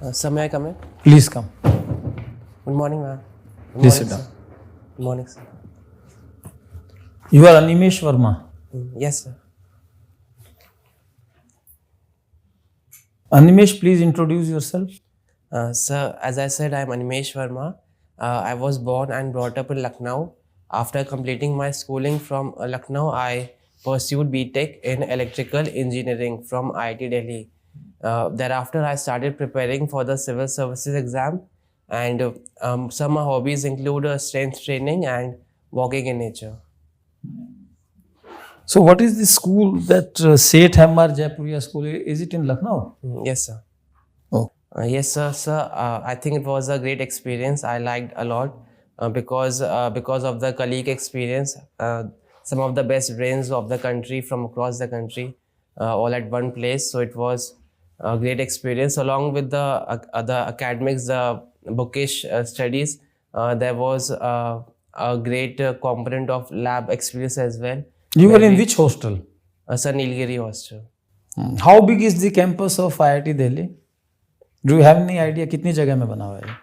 Sir, may I come in? Please come. Good morning, ma'am. Good Please morning, sit down. sir. Good morning, sir. You are Animesh Verma. Yes, sir. Animesh, please introduce yourself. Sir, as I said, I am Animesh Verma. I was born and brought up in Lucknow. After completing my schooling from Lucknow, I pursued BTech in electrical engineering from IIT Delhi. Thereafter, I started preparing for the civil services exam, and some of my hobbies include strength training and walking in nature. So, what is the school that Seth Hamar Jaipuria School? Is it in Lucknow? Yes, sir. Oh, Yes, sir. I think it was a great experience. I liked a lot because of the colleague experience. Some of the best brains of the country from across the country, all at one place. So it was a great experience. Along with the academics, the bookish studies, there was a great component of lab experience as well. you were in which hostel? Sir, Nilgiri hostel. How big is the campus of IIT Delhi? Do you have any idea कितनी जगह में बना हुआ है?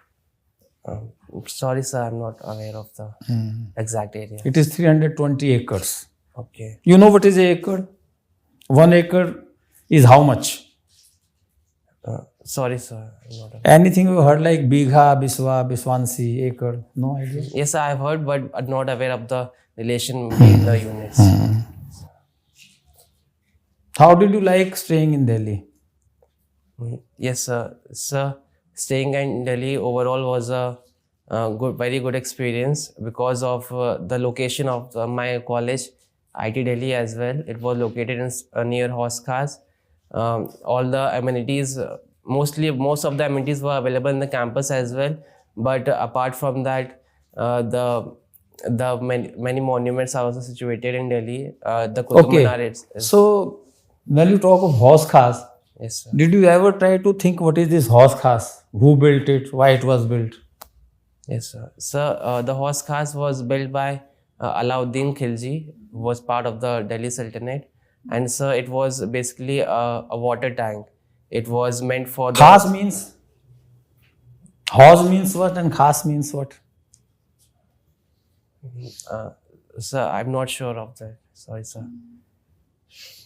Sorry, sir, I'm not aware of the exact area. It is 320 acres. Okay. You know what is an acre? 1 acre is how much? Sorry, sir, I'm not aware. Anything you heard like Bigha, Biswa, Biswansi, acre? No idea. Yes, sir, I've heard, but I'm not aware of the relation between the units. How did you like staying in Delhi? Yes, sir. Sir, staying in Delhi overall was a very good experience because of the location of my college, IT Delhi as well. It was located in near Horse Cars. All the amenities, most of the amenities were available in the campus as well. But apart from that, the many monuments are also situated in Delhi. The Qutub Minar is. So, when you talk of horse cars, Yes, sir. did you ever try to think what is this horse cars? Who built it? Why it was built? Yes, sir. Sir, the horse cars was built by Alauddin Khilji, who was part of the Delhi Sultanate. And sir, it was basically a water tank. It was meant for the... Khas means? Horse means what and khas means what? Sir, I'm not sure of that. Sorry, sir.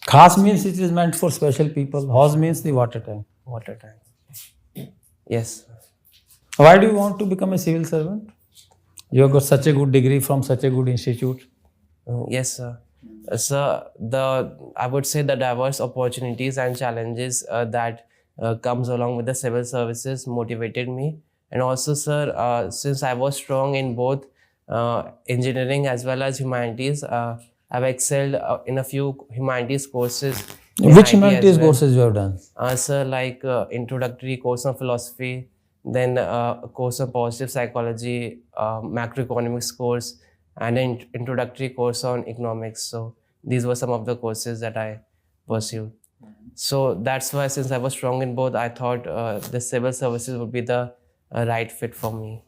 Khas means it is meant for special people. Horse means the water tank. Water tank. Yes. Why do you want to become a civil servant? You have got such a good degree from such a good institute. Yes, sir. Sir, I would say the diverse opportunities and challenges that comes along with the civil services motivated me. And also, sir, since I was strong in both engineering as well as humanities, I've excelled in a few humanities courses. Which humanities courses you have done? Sir, like introductory course on philosophy, then a course on positive psychology, macroeconomics course, and an introductory course on economics. So these were some of the courses that I pursued. So that's why, since I was strong in both, I thought the civil services would be the right fit for me.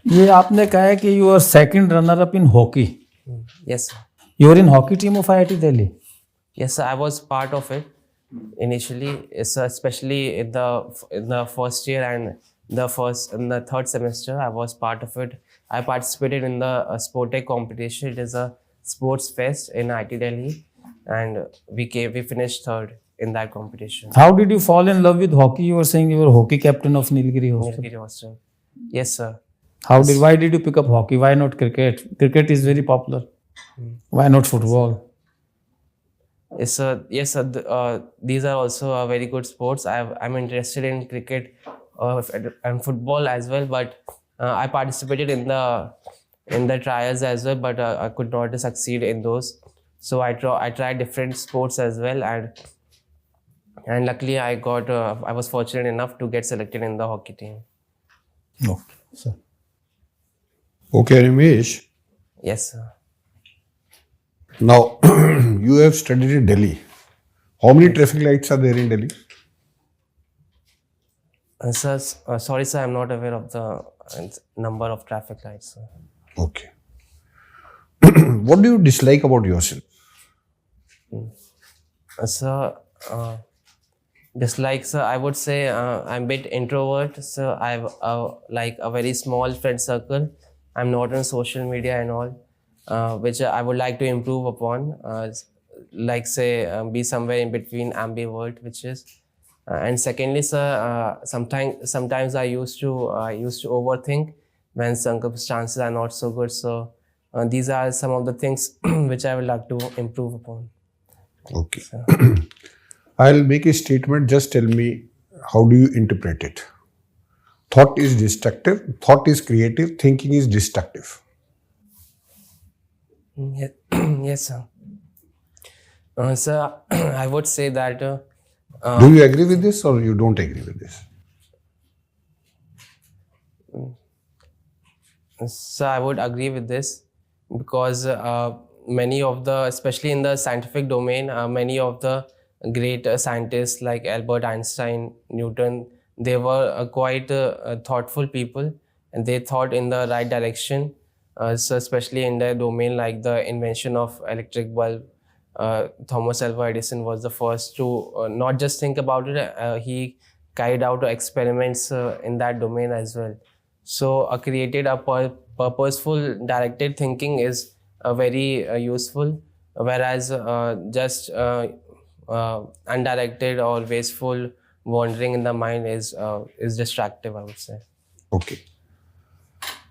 ये आपने कहा है कि you are second runner up in hockey. Yes, sir. You are in hockey team of IIT Delhi. Yes, sir. I was part of it initially, especially in the first year and in the third semester. I was part of it. I participated in the Sportec competition. It is a sports fest in IIT Delhi, and we finished third in that competition. How did you fall in love with hockey? You were saying you were hockey captain of Nilgiri Hostel. Nilgiri Hostel. Yes, sir. Why did you pick up hockey? Why not cricket? Cricket is very popular. Why not football? Yes, sir. Yes, sir. These are also very good sports. I'm interested in cricket and football as well, but I participated in the trials as well, but I could not succeed in those. So I tried different sports as well, and luckily I was fortunate enough to get selected in the hockey team. Okay, sir. Okay, Animesh. Yes, sir. Now, you have studied in Delhi. How many traffic lights are there in Delhi? Sir, sorry, sir, I'm not aware of the number of traffic lights, sir. Okay. What do you dislike about yourself? Sir, dislike, sir, I would say I'm a bit introvert. So I have like a very small friend circle. I'm not on social media and all, which I would like to improve upon. Like say, be somewhere in between ambivert, which is. And secondly, sir, sometimes I used to overthink when circumstances are not so good. So these are some of the things which I would like to improve upon. Okay. So, I'll make a statement. Just tell me, how do you interpret it? Thought is destructive. Thought is creative. Thinking is destructive. yes, yes, sir. Sir, I would say that. Do you agree with this or you don't agree with this? So I would agree with this because many of the, especially in the scientific domain, many of the great scientists like Albert Einstein, Newton, they were quite thoughtful people, and they thought in the right direction. So especially in their domain, like the invention of electric bulb, Thomas Alva Edison was the first to not just think about it, he carried out experiments in that domain as well. So created a purposeful directed thinking is very useful, whereas just undirected or wasteful wandering in the mind is distractive, I would say. Okay.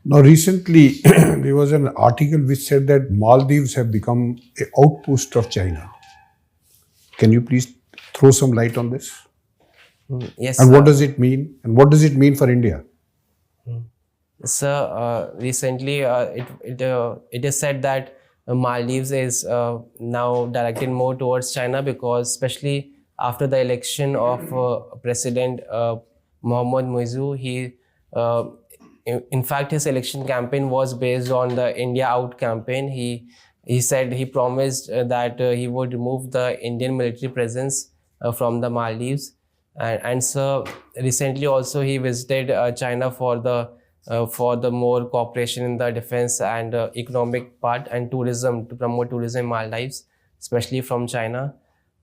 Now, recently, there was an article which said that Maldives have become an outpost of China. Can you please throw some light on this? Yes, And sir. what does it mean? And what does it mean for India? Sir, recently it is said that Maldives is now directed more towards China because especially after the election of President Mohammad Muizzu, in fact his election campaign was based on the India Out campaign. He said he promised that he would remove the Indian military presence from the Maldives, and so recently also he visited China for the more cooperation in the defense and economic part and tourism, to promote tourism in Maldives, especially from China.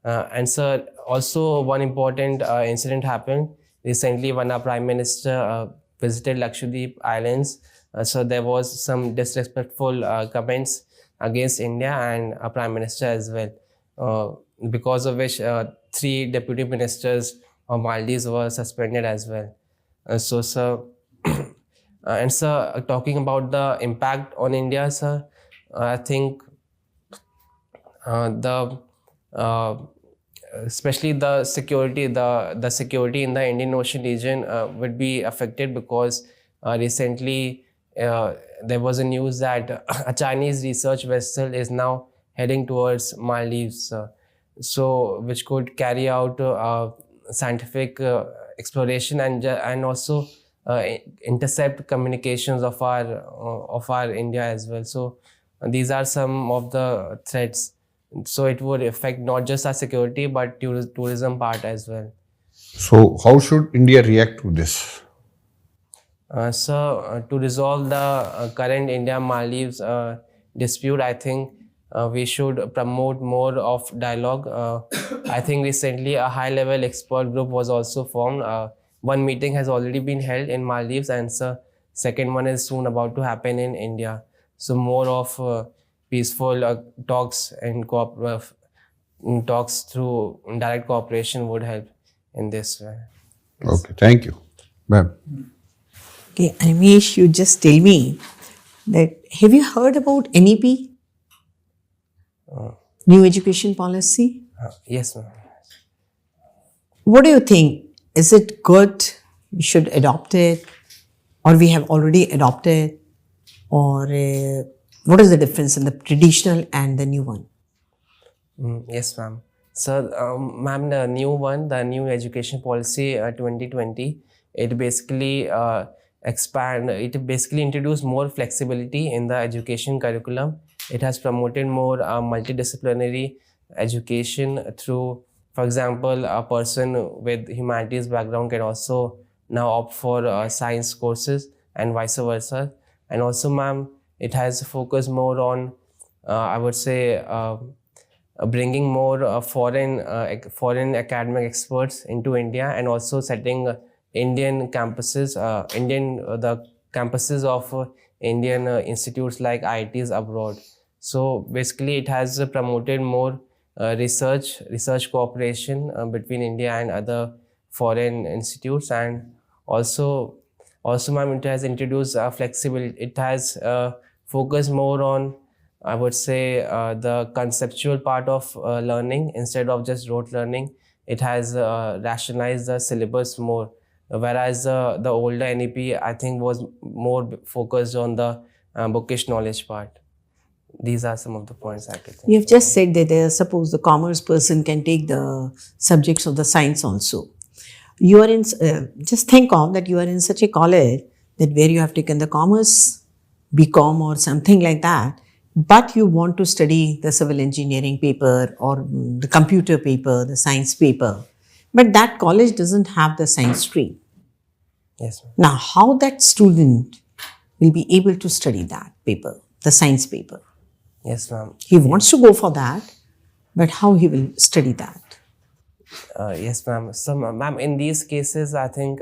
And so also one important incident happened recently when our Prime Minister visited Lakshadweep Islands. So there was some disrespectful comments against India and our Prime Minister as well, because of which 3 deputy ministers of Maldives were suspended as well. So, sir, and sir, talking about the impact on India, sir, I think especially the security in the Indian Ocean region would be affected because recently there was a news that a Chinese research vessel is now heading towards Maldives, so which could carry out scientific exploration and also intercept communications of our India as well. So these are some of the threats. So it would affect not just our security but tourism part as well. So, how should India react to this? So to resolve the current India-Maldives dispute, I think we should promote more of dialogue. I think recently a high-level expert group was also formed. One meeting has already been held in Maldives, and second one is soon about to happen in India. So more of peaceful talks and talks through direct cooperation would help in this way. Okay, thank you. Ma'am. Okay, Animesh, you just tell me that have you heard about NEP? New Education Policy? Yes, ma'am. What do you think? Is it good? We should adopt it? Or we have already adopted? Or what is the difference in the traditional and the new one? Yes, ma'am. So, ma'am, the new one, the new education policy 2020, it basically it basically introduced more flexibility in the education curriculum. It has promoted more multidisciplinary education through For example, a person with humanities background can also now opt for science courses and vice versa. And also, ma'am, it has focused more on, I would say, bringing more foreign academic experts into India, and also setting Indian campuses, the campuses of Indian institutes like IITs abroad. So basically, it has promoted more research cooperation between India and other foreign institutes, and also ma'am, it has introduced flexibility. It has focused more on, I would say, the conceptual part of learning instead of just rote learning. It has rationalized the syllabus more, whereas the older NEP, I think, was more focused on the bookish knowledge part. These are some of the points I could think. You've just said that suppose the commerce person can take the subjects of the science also. You are in, just think of that you are in such a college that where you have taken the commerce, BCom or something like that, but you want to study the civil engineering paper or the computer paper, the science paper, but that college doesn't have the science stream. Yes, ma'am. Now, how that student will be able to study that paper, the science paper? Yes, ma'am. He wants to go for that, but how he will study that? Yes, ma'am. So, ma'am, in these cases, I think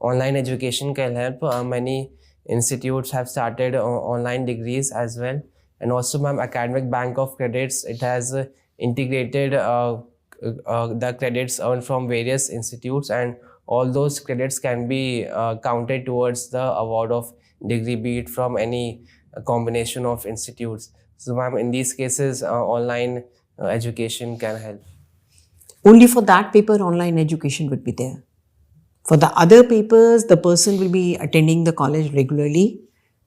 online education can help. Many institutes have started online degrees as well. And also, ma'am, academic bank of credits, it has integrated the credits earned from various institutes, and all those credits can be counted towards the award of degree, be it from any combination of institutes. So, ma'am, in these cases, online education can help. Only for that paper, online education would be there. For the other papers, the person will be attending the college regularly,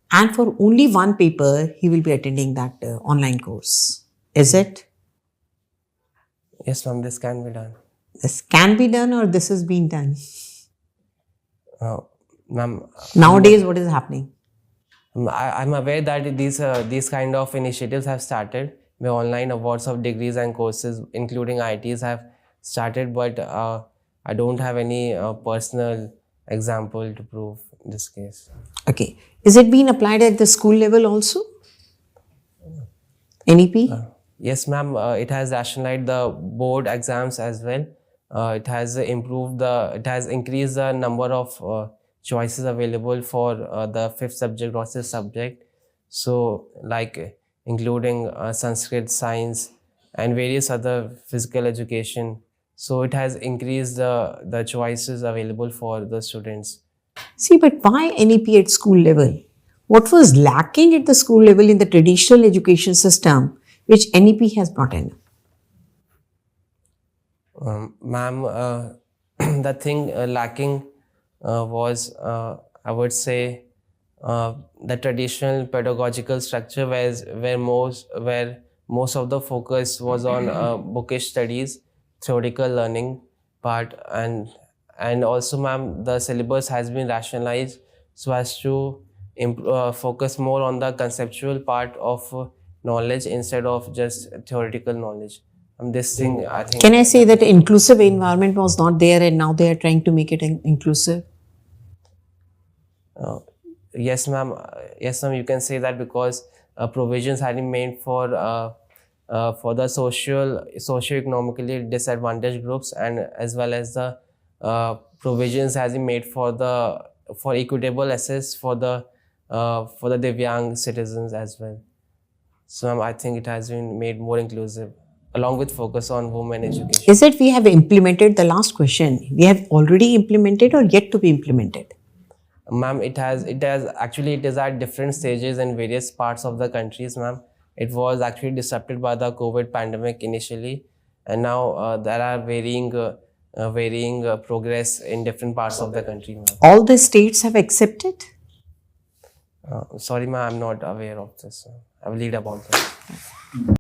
and for only one paper, he will be attending that online course. Is it? Yes, ma'am, this can be done. This can be done, or this has been done? Ma'am, Nowadays, what is happening? I'm aware that these kind of initiatives have started, where online awards of degrees and courses, including IITs, have started, but I don't have any personal example to prove this case. Okay. Is it being applied at the school level also? NEP? Yes, ma'am. It has rationalized the board exams as well. It has increased the number of choices available for the fifth subject or sixth subject. So, like including Sanskrit, science, and various other physical education. So it has increased the choices available for the students. See, but why NEP at school level? What was lacking at the school level in the traditional education system, which NEP has brought in? Ma'am, the thing lacking was, I would say, the traditional pedagogical structure, where most of the focus was on bookish studies, theoretical learning part, and also, ma'am, the syllabus has been rationalized so as to focus more on the conceptual part of knowledge instead of just theoretical knowledge. This thing, I think. Can I say that inclusive environment was not there and now they are trying to make it inclusive? Yes, ma'am. Yes, ma'am. You can say that because provisions had been made for the socio-economically disadvantaged groups, and as well as the provisions has been made for equitable access for the Divyang citizens as well. So, ma'am, I think it has been made more inclusive, along with focus on women education. Is it we have implemented, the last question, we have already implemented or yet to be implemented? Ma'am, it is at different stages in various parts of the countries, ma'am. It was actually disrupted by the COVID pandemic initially, and now there are varying progress in different parts of the country, ma'am. All the states have accepted? Sorry, ma'am, I'm not aware of this. I will read about this.